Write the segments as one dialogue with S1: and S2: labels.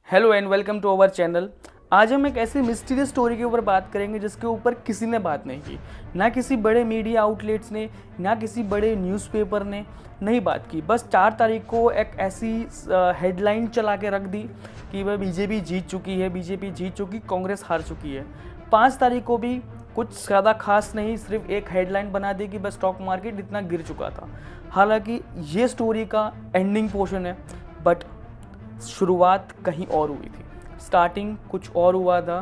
S1: Hello and welcome to our channel. आज हम एक ऐसी मिस्टीरियस स्टोरी के ऊपर बात करेंगे जिसके ऊपर किसी ने बात नहीं की, ना किसी बड़े मीडिया आउटलेट्स ने, ना किसी बड़े न्यूज़पेपर ने नहीं बात की। बस 4 तारीख को एक ऐसी हेडलाइन चला के रख दी कि वह बीजेपी जीत चुकी है, बीजेपी जीत चुकी, कांग्रेस हार चुकी है। 5 तारीख को भी कुछ ज़्यादा खास नहीं, सिर्फ एक हेडलाइन बना दी कि बस स्टॉक मार्केट इतना गिर चुका था। हालांकि ये स्टोरी का एंडिंग पोर्शन है, बट शुरुआत कहीं और हुई थी, स्टार्टिंग कुछ और हुआ था।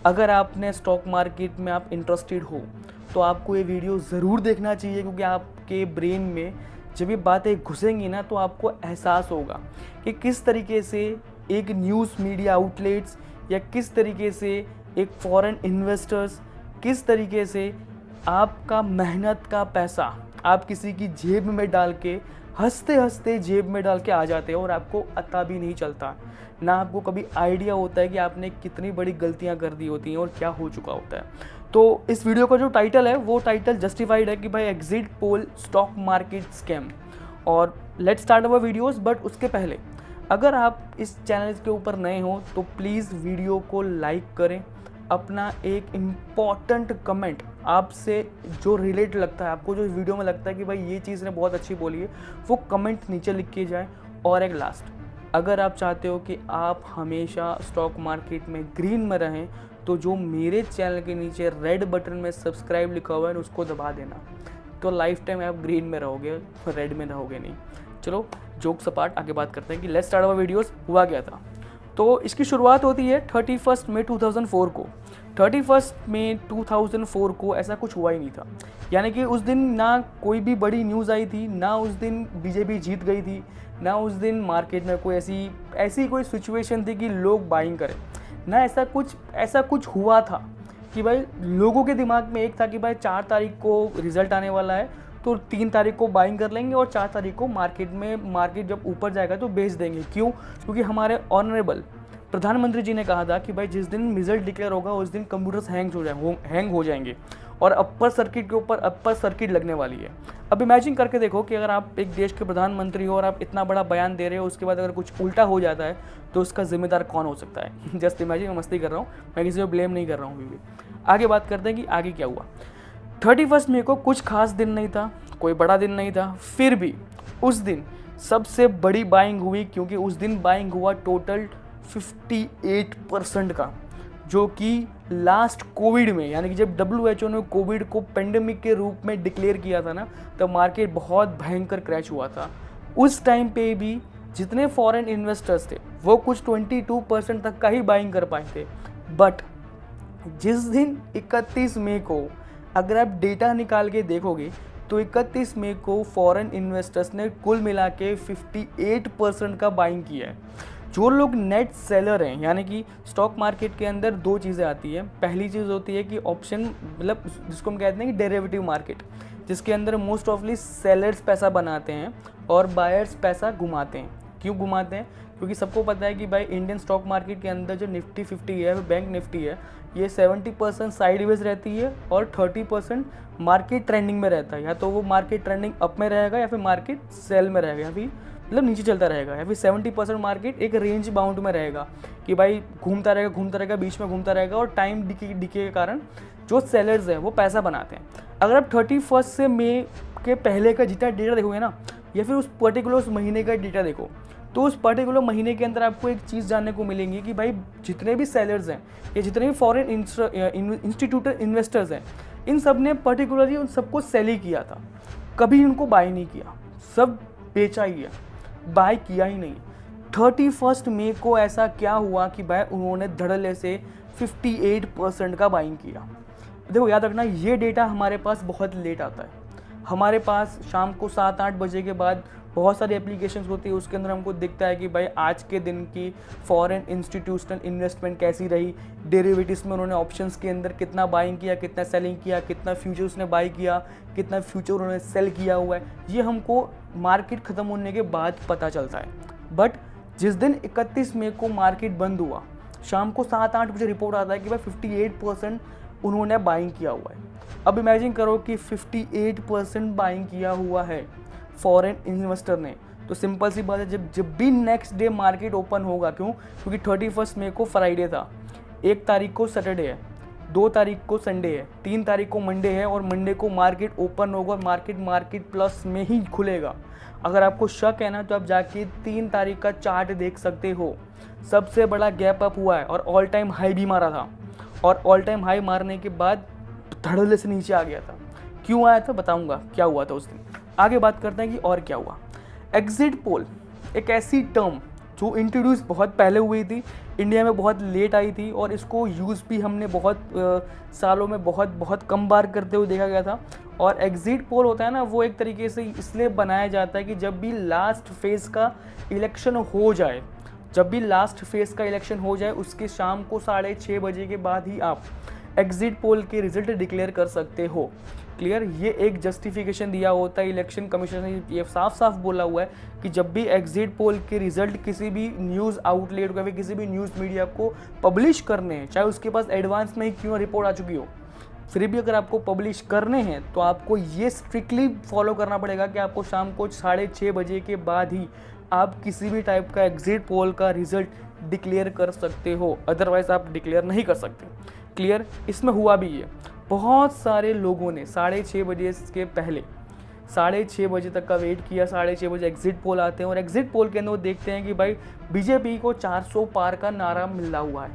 S1: अगर आपने स्टॉक मार्केट में आप इंटरेस्टेड हो तो आपको ये वीडियो ज़रूर देखना चाहिए, क्योंकि आपके ब्रेन में जब ये बातें घुसेंगी ना तो आपको एहसास होगा कि किस तरीके से एक न्यूज़ मीडिया आउटलेट्स या किस तरीके से एक फॉरेन इन्वेस्टर्स, किस तरीके से आपका मेहनत का पैसा आप किसी की जेब में डाल के हंसते हंसते जेब में डाल के आ जाते हैं और आपको पता भी नहीं चलता, ना आपको कभी आइडिया होता है कि आपने कितनी बड़ी गलतियां कर दी होती हैं और क्या हो चुका होता है। तो इस वीडियो का जो टाइटल है वो टाइटल जस्टिफाइड है कि भाई exit poll stock market scam. और let's start our videos. But उसके पहले अगर आप इस चैनल के ऊपर नए हो तो प्लीज़ वीडियो को लाइक करें, अपना एक इम्पॉर्टेंट कमेंट आपसे जो रिलेट लगता है, आपको जो वीडियो में लगता है कि भाई ये चीज़ ने बहुत अच्छी बोली है, वो कमेंट नीचे लिख के जाए। और एक लास्ट, अगर आप चाहते हो कि आप हमेशा स्टॉक मार्केट में ग्रीन में रहें तो जो मेरे चैनल के नीचे रेड बटन में सब्सक्राइब लिखा हुआ है उसको दबा देना, तो लाइफ टाइम आप ग्रीन में रहोगे, रेड में रहोगे नहीं। चलो जोक्स अपार्ट, आगे बात करते हैं कि लेट्स स्टार्ट आवर वीडियोस। हुआ क्या था, तो इसकी शुरुआत होती है 31 मई 2004 को। 31 मई 2004 को ऐसा कुछ हुआ ही नहीं था, यानी कि उस दिन ना कोई भी बड़ी न्यूज़ आई थी, ना उस दिन बीजेपी जीत गई थी, ना उस दिन मार्केट में कोई ऐसी कोई सिचुएशन थी कि लोग बाइंग करें, ना ऐसा कुछ हुआ था कि भाई लोगों के दिमाग में एक था कि भाई 4 तारीख को रिजल्ट आने वाला है तो 3 तारीख को बाइंग कर लेंगे और 4 तारीख को मार्केट जब ऊपर जाएगा तो बेच देंगे। क्यों? क्योंकि हमारे ऑनरेबल प्रधानमंत्री जी ने कहा था कि भाई जिस दिन रिजल्ट डिक्लेयर होगा उस दिन कंप्यूटर्स हैंग हो जाएंगे और अपर सर्किट के ऊपर अपर सर्किट लगने वाली है। अब इमेजिन करके देखो कि अगर आप एक देश के प्रधानमंत्री हो और आप इतना बड़ा बयान दे रहे हो, उसके बाद अगर कुछ उल्टा हो जाता है तो उसका जिम्मेदार कौन हो सकता है। जस्ट इमेजिन, मैं मस्ती कर रहा हूँ, मैं किसी को ब्लेम नहीं कर रहा हूँ अभी भी। आगे बात करते हैं कि आगे क्या हुआ। 31 मई को कुछ खास दिन नहीं था, कोई बड़ा दिन नहीं था, फिर भी उस दिन सबसे बड़ी बाइंग हुई, क्योंकि उस दिन बाइंग हुआ टोटल 58% का, जो कि लास्ट कोविड में, यानी कि जब WHO ने कोविड को पेंडेमिक के रूप में डिक्लेयर किया था ना, तो मार्केट बहुत भयंकर क्रैश हुआ था। उस टाइम पे भी जितने फॉरेन इन्वेस्टर्स थे वो कुछ 22% तक का ही बाइंग कर पाए थे। बट जिस दिन 31 मई को अगर आप डेटा निकाल के देखोगे तो 31 मई को फॉरेन इन्वेस्टर्स ने कुल मिला के 58% का बाइंग किया है। जो लोग नेट सेलर हैं, यानी कि स्टॉक मार्केट के अंदर दो चीज़ें आती हैं। पहली चीज़ होती है कि ऑप्शन, मतलब जिसको हम कहते हैं कि डेरिवेटिव मार्केट, जिसके अंदर मोस्ट ऑफली सेलर्स पैसा बनाते हैं और बायर्स पैसा घुमाते हैं। क्यों घुमाते हैं? क्योंकि सबको पता है कि भाई इंडियन स्टॉक मार्केट के अंदर जो निफ्टी 50 है, बैंक निफ्टी है, ये 70% साइडवेज रहती है और 30% मार्केट ट्रेंडिंग में रहता है। या तो वो मार्केट ट्रेंडिंग अप में रहेगा या फिर मार्केट सेल में रहेगा, या फिर मतलब नीचे चलता रहेगा, या फिर 70% मार्केट एक रेंज बाउंड में रहेगा कि भाई घूमता रहेगा, बीच में घूमता रहेगा, और टाइम डिके के कारण जो सेलर्स हैं वो पैसा बनाते हैं। अगर आप 31 से मई के पहले का जितना डेटा देखोगे ना, या फिर उस पर्टिकुलर उस महीने का डेटा देखो, तो उस पर्टिकुलर महीने के अंदर आपको एक चीज़ जानने को मिलेंगी कि भाई जितने भी सेलर्स हैं या जितने भी फॉरेन इंस्टीट्यूटर इन्वेस्टर्स हैं, इन सब ने पर्टिकुलरली उन सबको सेल ही किया था, कभी इनको बाय नहीं किया, सब बेचा ही है, बाय किया ही नहीं। 31 मई को ऐसा क्या हुआ कि भाई उन्होंने धड़ल्ले से 58% का बाइंग किया। देखो याद रखना, ये डेटा हमारे पास बहुत लेट आता है। हमारे पास शाम को 7-8 बजे के बाद बहुत सारी एप्लीकेशंस होती है, उसके अंदर हमको दिखता है कि भाई आज के दिन की फॉरेन इंस्टीट्यूशनल इन्वेस्टमेंट कैसी रही, डेरिवेटिव्स में उन्होंने ऑप्शंस के अंदर कितना बाइंग किया, कितना सेलिंग किया, कितना फ्यूचर्स ने बाई किया, कितना फ्यूचर उन्होंने सेल किया हुआ है, ये हमको मार्केट ख़त्म होने के बाद पता चलता है। बट जिस दिन 31 मई को मार्केट बंद हुआ, शाम को 7-8 बजे रिपोर्ट आता है कि भाई 58% उन्होंने बाइंग किया हुआ है। अब इमेजिन करो कि 58% बाइंग किया हुआ है फॉरेन इन्वेस्टर ने, तो सिंपल सी बात है, जब जब भी नेक्स्ट डे मार्केट ओपन होगा, क्यों? क्योंकि 31 मई को फ्राइडे था, 1 तारीख को सैटरडे है, 2 तारीख को संडे है, 3 तारीख को मंडे है और मंडे को मार्केट ओपन होगा और मार्केट प्लस में ही खुलेगा। अगर आपको शक है ना, तो आप जाके 3 तारीख का चार्ट देख सकते हो। सबसे बड़ा गैप अप हुआ है और ऑल टाइम हाई भी मारा था, और ऑल टाइम हाई मारने के बाद धड़ल्ले से नीचे आ गया था। क्यों आया था बताऊंगा क्या हुआ था उस दिन। आगे बात करते हैं कि और क्या हुआ। एग्जिट पोल एक ऐसी टर्म जो इंट्रोड्यूस बहुत पहले हुई थी, इंडिया में बहुत लेट आई थी, और इसको यूज़ भी हमने बहुत सालों में बहुत कम बार करते हुए देखा गया था। और एग्जिट पोल होता है ना, वो एक तरीके से इसलिए बनाया जाता है कि जब भी लास्ट फेज़ का इलेक्शन हो जाए, उसके शाम को 6:30 बजे के बाद ही आप एग्जिट पोल के रिजल्ट डिक्लेयर कर सकते हो। क्लियर? ये एक जस्टिफिकेशन दिया होता है, इलेक्शन कमीशन ने ये साफ साफ बोला हुआ है कि जब भी एग्जिट पोल के रिजल्ट किसी भी न्यूज़ आउटलेट को या फिर किसी भी न्यूज़ मीडिया को पब्लिश करने हैं, चाहे उसके पास एडवांस में ही क्यों रिपोर्ट आ चुकी हो, फिर भी अगर आपको पब्लिश करने हैं तो आपको ये स्ट्रिक्टली फॉलो करना पड़ेगा कि आपको शाम को 6:30 बजे के बाद ही आप किसी भी टाइप का एग्जिट पोल का रिजल्ट डिक्लेयर कर सकते हो, अदरवाइज आप डिक्लेयर नहीं कर सकते। क्लियर? इसमें हुआ भी ये, बहुत सारे लोगों ने 6:30 बजे के पहले 6:30 बजे तक का वेट किया। 6:30 बजे एग्जिट पोल आते हैं और एग्जिट पोल के अंदर वो देखते हैं कि भाई बीजेपी को 400 पार का नारा मिला हुआ है,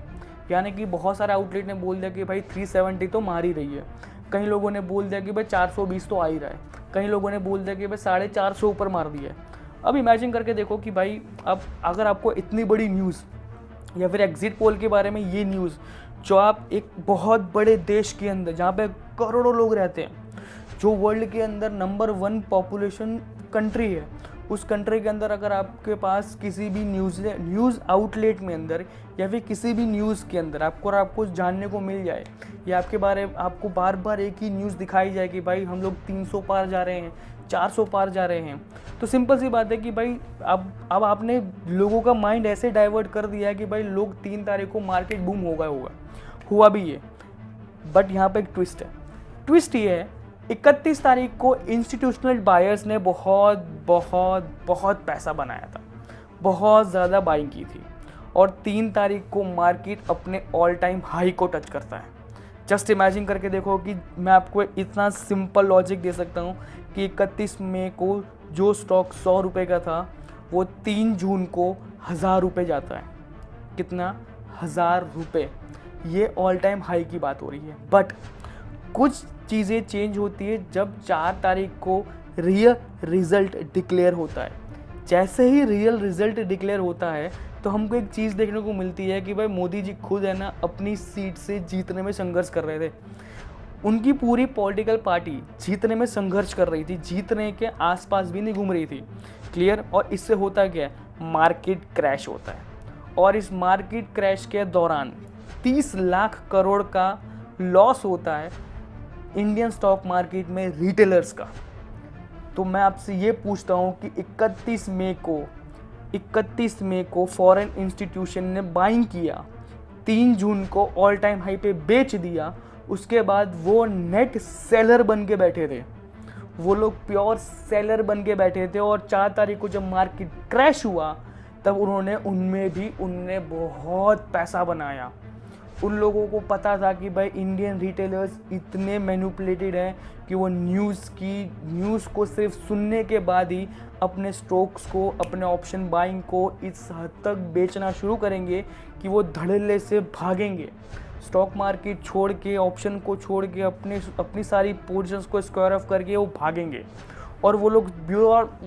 S1: यानी कि बहुत सारे आउटलेट ने बोल दिया कि भाई 370 तो मार ही रही है, कई लोगों ने बोल दिया कि भाई 420 तो आ ही रहा है, कई लोगों ने बोल दिया कि भाई 450 ऊपर मार दिया है। अब इमेजिन करके देखो कि भाई अब अगर आपको इतनी बड़ी न्यूज़ या फिर एग्जिट पोल के बारे में ये न्यूज़, जो आप एक बहुत बड़े देश के अंदर जहाँ पे करोड़ों लोग रहते हैं, जो वर्ल्ड के अंदर नंबर 1 पॉपुलेशन कंट्री है, उस कंट्री के अंदर अगर आपके पास किसी भी न्यूज़ आउटलेट में अंदर या फिर किसी भी न्यूज़ के अंदर आपको जानने को मिल जाए, या आपको बार बार एक ही न्यूज़ दिखाई जाए कि भाई हम लोग 300 पार जा रहे हैं, 400 पार जा रहे हैं, तो सिंपल सी बात है कि भाई अब आपने लोगों का माइंड ऐसे डाइवर्ट कर दिया है कि भाई लोग 3 तारीख को मार्केट बूम होगा हुआ भी ये। बट यहाँ पे एक ट्विस्ट ये है, 31 तारीख को इंस्टीट्यूशनल बायर्स ने बहुत पैसा बनाया था, बहुत ज़्यादा बाइंग की थी, और 3 तारीख को मार्केट अपने ऑल टाइम हाई को टच करता है। जस्ट इमेजिन करके देखो कि मैं आपको इतना सिंपल लॉजिक दे सकता हूँ कि 31 मई को जो स्टॉक 100 रुपये का था, वो 3 जून को 1000 रुपये जाता है। कितना? 1000 रुपये। ये ऑल टाइम हाई की बात हो रही है। बट कुछ चीज़ें चेंज होती है जब 4 तारीख को रियल रिज़ल्ट डिक्लेयर होता है। जैसे ही रियल रिज़ल्ट डिक्लेयर होता है तो हमको एक चीज़ देखने को मिलती है कि भाई मोदी जी खुद है ना अपनी सीट से जीतने में संघर्ष कर रहे थे। उनकी पूरी पॉलिटिकल पार्टी जीतने में संघर्ष कर रही थी, जीतने के आसपास भी नहीं घूम रही थी। क्लियर? और इससे होता क्या है? मार्केट क्रैश होता है, और इस मार्केट क्रैश के दौरान 30 लाख करोड़ का लॉस होता है इंडियन स्टॉक मार्केट में रिटेलर्स का। तो मैं आपसे ये पूछता हूँ कि 31 मई को फॉरेन इंस्टीट्यूशन ने बाइंग किया, 3 जून को ऑल टाइम हाई पे बेच दिया, उसके बाद वो नेट सेलर बन के बैठे थे, वो लोग प्योर सेलर बन के बैठे थे। और 4 तारीख को जब मार्केट क्रैश हुआ तब उन्होंने बहुत पैसा बनाया। उन लोगों को पता था कि भाई इंडियन रिटेलर्स इतने मैनिपुलेटेड हैं कि वो न्यूज़ को सिर्फ सुनने के बाद ही अपने स्टॉक्स को, अपने ऑप्शन बाइंग को इस हद तक बेचना शुरू करेंगे कि वो धड़ल्ले से भागेंगे, स्टॉक मार्केट छोड़ के, ऑप्शन को छोड़ के, अपनी सारी पोजीशंस को स्क्वायर ऑफ करके वो भागेंगे। और वो लोग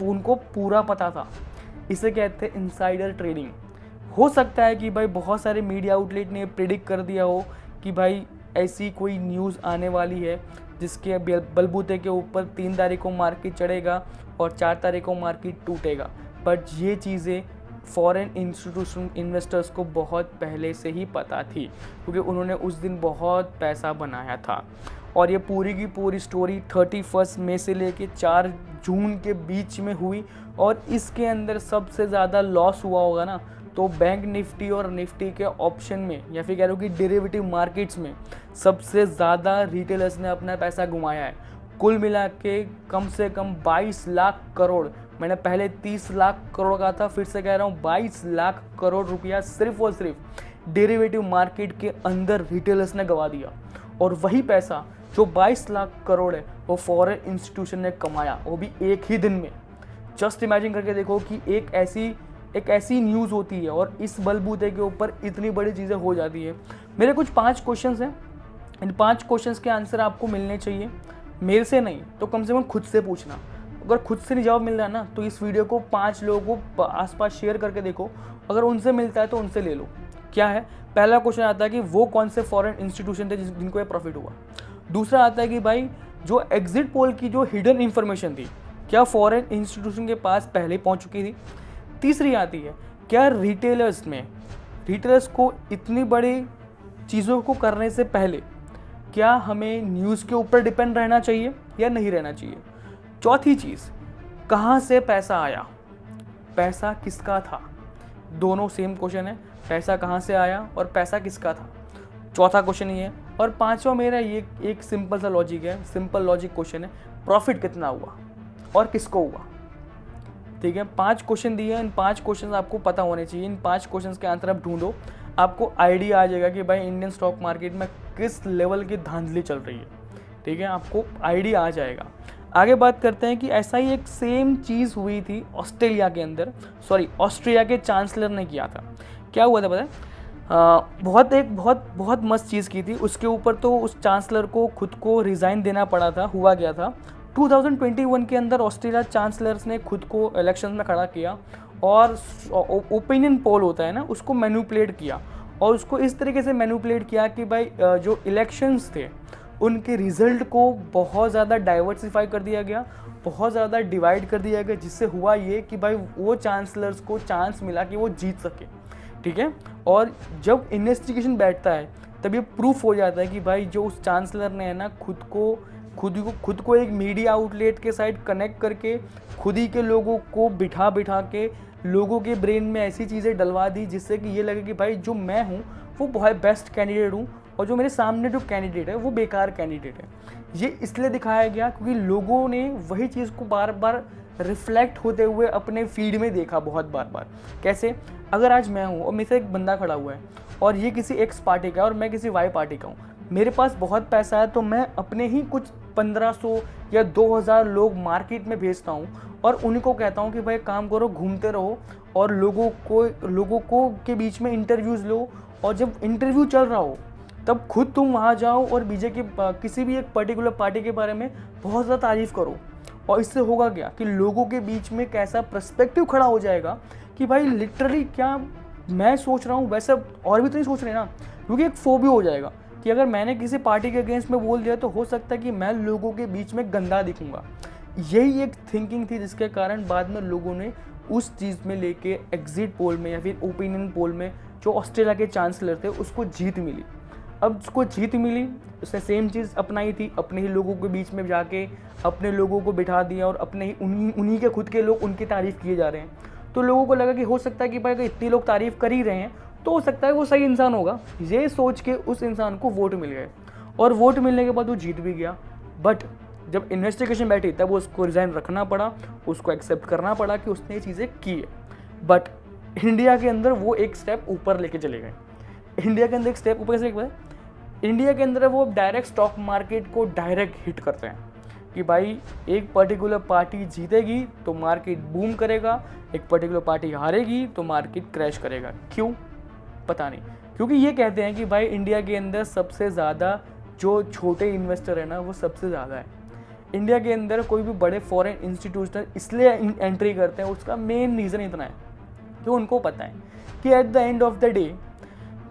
S1: उनको पूरा पता था। इसे कहते हैं इनसाइडर ट्रेडिंग। हो सकता है कि भाई बहुत सारे मीडिया आउटलेट ने प्रेडिक्ट कर दिया हो कि भाई ऐसी कोई न्यूज़ आने वाली है जिसके बलबूते के ऊपर 3 तारीख को मार्केट चढ़ेगा और 4 तारीख को मार्केट टूटेगा। बट ये चीज़ें फॉरेन इंस्टीट्यूशन इन्वेस्टर्स को बहुत पहले से ही पता थी, क्योंकि उन्होंने उस दिन बहुत पैसा बनाया था। और ये पूरी की पूरी स्टोरी 31 मई से लेके 4 जून के बीच में हुई, और इसके अंदर सबसे ज़्यादा लॉस हुआ होगा ना तो बैंक निफ्टी और निफ्टी के ऑप्शन में, या फिर कह लो कि डेरिवेटिव मार्केट्स में सबसे ज़्यादा रिटेलर्स ने अपना पैसा घुमाया है। कुल मिला के कम से कम 22 लाख करोड़ मैंने पहले 30 लाख करोड़ का था, फिर से कह रहा हूँ 22 लाख करोड़ रुपया सिर्फ और सिर्फ डेरिवेटिव मार्केट के अंदर रिटेलर्स ने गवा दिया। और वही पैसा जो 22 लाख करोड़ है वो फॉरेन इंस्टीट्यूशन ने कमाया, वो भी एक ही दिन में। जस्ट इमेजिन करके देखो कि एक ऐसी न्यूज़ होती है और इस बलबूते के ऊपर इतनी बड़ी चीज़ें हो जाती है। मेरे कुछ 5 क्वेश्चंस हैं, इन 5 क्वेश्चंस के आंसर आपको मिलने चाहिए, मेरे से नहीं तो कम से कम खुद से पूछना। अगर खुद से नहीं जवाब मिल रहा है ना तो इस वीडियो को 5 लोगों को आसपास शेयर करके देखो, अगर उनसे मिलता है तो उनसे ले लो। क्या है? पहला क्वेश्चन आता है कि वो कौन से फॉरेन इंस्टीट्यूशन थे जिनको ये प्रॉफिट हुआ। दूसरा आता है कि भाई जो एग्जिट पोल की जो हिडन इंफॉर्मेशन थी, क्या फॉरेन इंस्टीट्यूशन के पास पहले पहुंच चुकी थी। तीसरी आती है, क्या रिटेलर्स को इतनी बड़ी चीज़ों को करने से पहले क्या हमें न्यूज़ के ऊपर डिपेंड रहना चाहिए या नहीं रहना चाहिए। चौथी चीज़, कहाँ से पैसा आया, पैसा किसका था। दोनों सेम क्वेश्चन है, पैसा कहाँ से आया और पैसा किसका था। चौथा क्वेश्चन ये है। और पांचवा मेरा ये एक सिंपल सा लॉजिक है, सिंपल लॉजिक क्वेश्चन है, प्रॉफिट कितना हुआ और किसको हुआ। ठीक है, 5 क्वेश्चन दिए हैं, इन 5 क्वेश्चन आपको पता होने चाहिए। इन 5 क्वेश्चन के आंसर आप ढूंढो, आपको आइडिया आ जाएगा कि भाई इंडियन स्टॉक मार्केट में किस लेवल की धांधली चल रही है। ठीक है, आपको आइडिया आ जाएगा। आगे बात करते हैं कि ऐसा ही एक सेम चीज़ हुई थी ऑस्ट्रेलिया के अंदर, ऑस्ट्रिया के चांसलर ने किया था। क्या हुआ था पता है? बहुत मस्त चीज़ की थी। उसके ऊपर तो उस चांसलर को खुद को रिज़ाइन देना पड़ा था। हुआ गया था 2021 के अंदर ऑस्ट्रेलिया चांसलर्स ने खुद को इलेक्शन में खड़ा किया और ओपिनियन पोल होता है ना, उसको मैनिपुलेट किया और उसको इस तरीके से मैनिपुलेट किया कि भाई जो इलेक्शंस थे उनके रिज़ल्ट को बहुत ज़्यादा डाइवर्सिफाई कर दिया गया, बहुत ज़्यादा डिवाइड कर दिया गया, जिससे हुआ ये कि भाई वो चांसलर्स को चांस मिला कि वो जीत सके। ठीक है, और जब इन्वेस्टिगेशन बैठता है तब ये प्रूफ हो जाता है कि भाई जो उस चांसलर ने है ना खुद को एक मीडिया आउटलेट के साइड कनेक्ट करके खुद ही के लोगों को बिठा के लोगों के ब्रेन में ऐसी चीज़ें डलवा दी जिससे कि ये लगे कि भाई जो मैं हूँ वो बहुत बेस्ट कैंडिडेट हूँ और जो मेरे सामने जो कैंडिडेट है वो बेकार कैंडिडेट है। ये इसलिए दिखाया गया क्योंकि लोगों ने वही चीज़ को बार बार रिफ्लेक्ट होते हुए अपने फीड में देखा बहुत बार। कैसे? अगर आज मैं हूँ और मेरे से एक बंदा खड़ा हुआ है और ये किसी एक्स पार्टी का है और मैं किसी वाई पार्टी का हूँ, मेरे पास बहुत पैसा है तो मैं अपने ही कुछ 1500 या 2000 लोग मार्केट में भेजता हूँ और उन्हीं को कहता हूँ कि भाई काम करो, घूमते रहो और लोगों को के बीच में इंटरव्यूज़ लो, और जब इंटरव्यू चल रहा हो तब खुद तुम वहाँ जाओ और बीजेपी किसी भी एक पर्टिकुलर पार्टी के बारे में बहुत ज़्यादा तारीफ़ करो। और इससे होगा क्या कि लोगों के बीच में कैसा पर्सपेक्टिव खड़ा हो जाएगा कि भाई लिटरली क्या मैं सोच रहा हूँ वैसे और भी तो नहीं सोच रहे ना, क्योंकि एक फोबिया हो जाएगा कि अगर मैंने किसी पार्टी के अगेंस्ट में बोल दिया तो हो सकता है कि मैं लोगों के बीच में गंदा दिखूंगा। यही एक थिंकिंग थी जिसके कारण बाद में लोगों ने उस चीज़ में लेके एग्जिट पोल में या फिर ओपिनियन पोल में जो ऑस्ट्रेलिया के चांसलर थे उसको जीत मिली। अब उसको जीत मिली, उसने सेम चीज़ अपनाई थी, अपने ही लोगों के बीच में जाके अपने लोगों को बिठा दिया और अपने ही उन्हीं के खुद के लोग उनकी तारीफ़ किए जा रहे हैं। तो लोगों को लगा कि हो सकता है कि भाई अगर इतने लोग तारीफ़ कर ही रहे हैं तो हो सकता है वो सही इंसान होगा। ये सोच के उस इंसान को वोट मिल गए और वोट मिलने के बाद वो जीत भी गया। बट जब इन्वेस्टिगेशन बैठी तब उसको रिज़ाइन रखना पड़ा, उसको एक्सेप्ट करना पड़ा कि उसने ये चीज़ें की है। बट इंडिया के अंदर वो एक स्टेप ऊपर लेके चले गए। इंडिया के अंदर एक स्टेप ऊपर कैसे गए? इंडिया के अंदर वो डायरेक्ट स्टॉक मार्केट को डायरेक्ट हिट करते हैं कि भाई एक पर्टिकुलर पार्टी जीतेगी तो मार्केट बूम करेगा, एक पर्टिकुलर पार्टी हारेगी तो मार्केट क्रैश करेगा। क्यों? पता नहीं। क्योंकि ये कहते हैं कि भाई इंडिया के अंदर सबसे ज़्यादा जो छोटे इन्वेस्टर है ना वो सबसे ज़्यादा है। इंडिया के अंदर कोई भी बड़े फॉरेन इंस्टीट्यूशनल इसलिए एंट्री करते हैं, उसका मेन रीज़न इतना है कि उनको पता है कि at the end of the day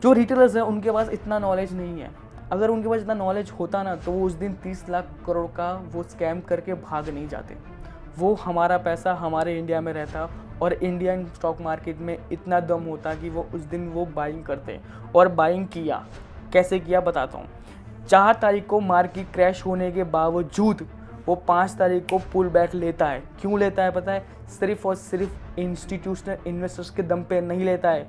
S1: जो रिटेलर्स हैं उनके पास इतना नॉलेज नहीं है। अगर उनके पास इतना नॉलेज होता ना तो वो उस दिन 30 लाख करोड़ का वो स्कैम करके भाग नहीं जाते। वो हमारा पैसा हमारे इंडिया में रहता और इंडियन स्टॉक मार्केट में इतना दम होता कि वो उस दिन वो बाइंग करते। और बाइंग किया, कैसे किया बताता हूँ। 4 तारीख को मार्केट क्रैश होने के बावजूद वो 5 तारीख को पुल बैक लेता है। क्यों लेता है पता है? सिर्फ और सिर्फ इंस्टीट्यूशनल इन्वेस्टर्स के दम पे नहीं लेता है।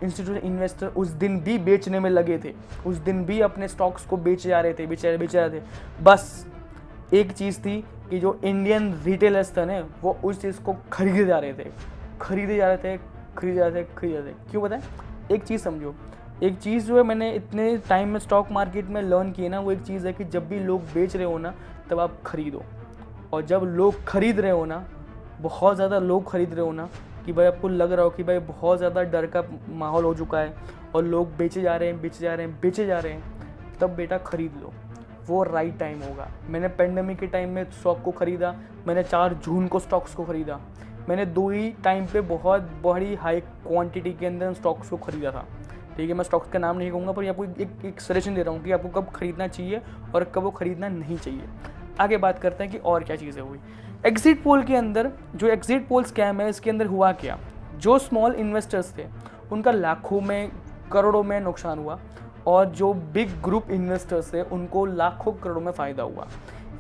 S1: इंस्टीट्यूशनल इन्वेस्टर उस दिन भी बेचने में लगे थे, उस दिन भी अपने स्टॉक्स को बेच रहे थे। बस एक चीज़ थी कि जो इंडियन रिटेलर्स थे ना वो उस चीज़ को खरीदे जा रहे थे। क्यों बताएं? एक चीज़ समझो, एक चीज़ जो है मैंने इतने टाइम में स्टॉक मार्केट में लर्न की है ना, वो एक चीज़ है कि जब भी लोग बेच रहे हो ना तब आप खरीदो, और जब लोग खरीद रहे हो ना, बहुत ज़्यादा लोग खरीद रहे हो ना, कि भाई आपको लग रहा हो कि भाई बहुत ज़्यादा डर का माहौल हो चुका है और लोग बेचे जा रहे हैं, तब बेटा खरीद लो, वो राइट टाइम होगा। मैंने पेंडेमिक के टाइम में स्टॉक को ख़रीदा, मैंने 4 जून को स्टॉक्स को ख़रीदा, मैंने 2 ही टाइम पे बहुत बड़ी हाई क्वांटिटी के अंदर स्टॉक्स को ख़रीदा था। ठीक है, मैं स्टॉक्स का नाम नहीं कहूँगा, पर आपको एक सजेशन दे रहा हूँ कि आपको कब खरीदना चाहिए और कब वो खरीदना नहीं चाहिए। आगे बात करते हैं कि और क्या चीज़ें हुई। एग्जिट पोल के अंदर जो एग्जिट पोल स्कैम है, इसके अंदर हुआ क्या, जो स्मॉल इन्वेस्टर्स थे उनका लाखों में करोड़ों में नुकसान हुआ, और जो बिग ग्रुप इन्वेस्टर्स थे उनको लाखों करोड़ों में फ़ायदा हुआ।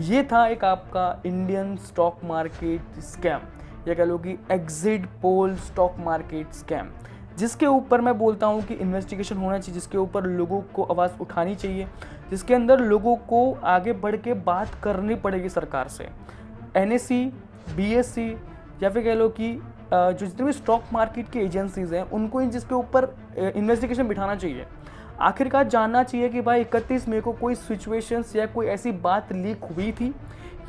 S1: ये था एक आपका इंडियन स्टॉक मार्केट स्कैम, या कह लो कि exit poll stock market scam, जिसके ऊपर मैं बोलता हूँ कि इन्वेस्टिगेशन होना चाहिए, जिसके ऊपर लोगों को आवाज़ उठानी चाहिए, जिसके अंदर लोगों को आगे बढ़ के बात करनी पड़ेगी सरकार से। NSE, BSE या फिर कह लो कि जो जितने भी स्टॉक मार्केट की एजेंसीज़ हैं उनको इन जिसके ऊपर इन्वेस्टिगेशन बिठाना चाहिए। आखिरकार जानना चाहिए कि भाई 31 मई को कोई सिचुएशंस या कोई ऐसी बात लीक हुई थी,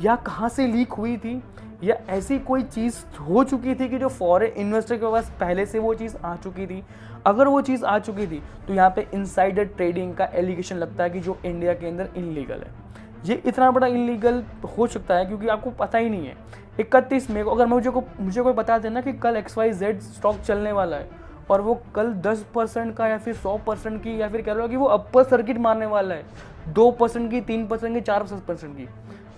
S1: या कहाँ से लीक हुई थी, या ऐसी कोई चीज़ हो चुकी थी कि जो फॉरेन इन्वेस्टर के पास पहले से वो चीज़ आ चुकी थी। अगर वो चीज़ आ चुकी थी तो यहाँ पे इनसाइडर ट्रेडिंग का एलिगेशन लगता है कि जो इंडिया के अंदर इनलीगल है। ये इतना बड़ा इनलीगल हो सकता है क्योंकि आपको पता ही नहीं है। 31 मई को अगर मुझे कोई बता देना कि कल XYZ स्टॉक चलने वाला है और वो कल 10% का या फिर 100% की, या फिर कह लो कि वो अपर सर्किट मारने वाला है 2% की, 3% की, 4% की,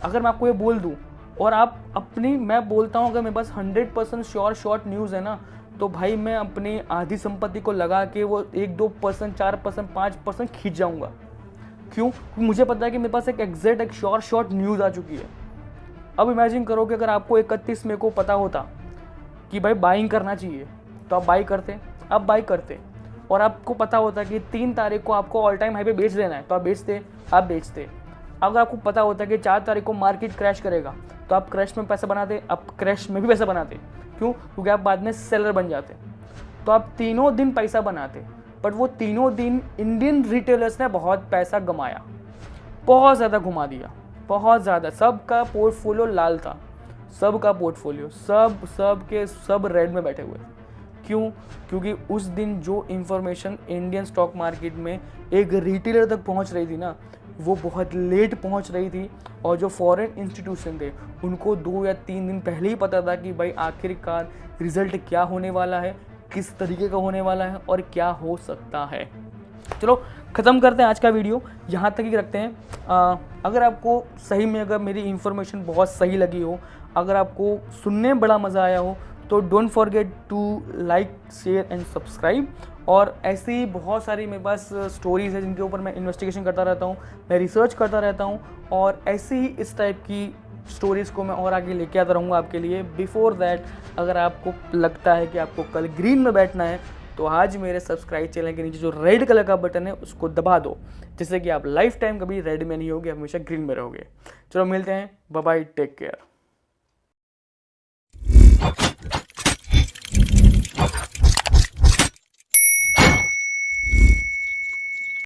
S1: अगर मैं आपको ये बोल दूँ और आप मैं बोलता हूँ अगर मेरे पास 100% श्योर शॉर्ट न्यूज़ है ना, तो भाई मैं अपनी आधी संपत्ति को लगा के वो 1-2%, 4%, 5% खींच जाऊँगा। क्यों? मुझे पता है कि मेरे पास एक श्योर शॉर्ट न्यूज़ आ चुकी है। अब इमेजिन करो कि अगर आपको 31 मई को पता होता कि भाई बाइंग करना चाहिए तो आप बाई करते, और आपको पता होता कि 3 तारीख को आपको ऑल टाइम हाई पे बेच देना है तो आप बेचते। अगर आपको पता होता कि 4 तारीख को मार्केट क्रैश करेगा तो आप क्रैश में पैसा बनाते, आप क्रैश में भी पैसा बनाते। क्यों? क्योंकि आप बाद में सेलर बन जाते, तो आप तीनों दिन पैसा बनाते। बट वो तीनों दिन इंडियन रिटेलर्स ने बहुत पैसा गमाया, बहुत ज़्यादा घुमा दिया, बहुत ज़्यादा। सबका पोर्टफोलियो लाल था, सबका पोर्टफोलियो सब रेड में बैठे हुए। क्यों? क्योंकि उस दिन जो इन्फॉर्मेशन इंडियन स्टॉक मार्केट में एक रिटेलर तक पहुंच रही थी ना, वो बहुत लेट पहुंच रही थी, और जो फॉरेन इंस्टीट्यूशन थे उनको 2 या 3 दिन पहले ही पता था कि भाई आखिरकार रिजल्ट क्या होने वाला है, किस तरीके का होने वाला है और क्या हो सकता है। चलो ख़त्म करते हैं आज का वीडियो, यहाँ तक ही रखते हैं। अगर आपको सही में अगर मेरी इन्फॉर्मेशन बहुत सही लगी हो, अगर आपको सुनने में बड़ा मज़ा आया हो, तो don't forget to like, share and subscribe. और ऐसे ही बहुत सारी मेरे पास स्टोरीज़ हैं जिनके ऊपर मैं इन्वेस्टिगेशन करता रहता हूँ, मैं रिसर्च करता रहता हूँ, और ऐसे ही इस टाइप की स्टोरीज़ को मैं और आगे लेके आता रहूँगा आपके लिए। बिफोर दैट, अगर आपको लगता है कि आपको कल ग्रीन में बैठना है तो आज मेरे सब्सक्राइब चैनल के नीचे जो रेड कलर का बटन है उसको दबा दो, जिससे कि आप लाइफ टाइम कभी रेड में नहीं होगे, हमेशा ग्रीन में रहोगे। चलो मिलते हैं, बाय बाय, टेक केयर।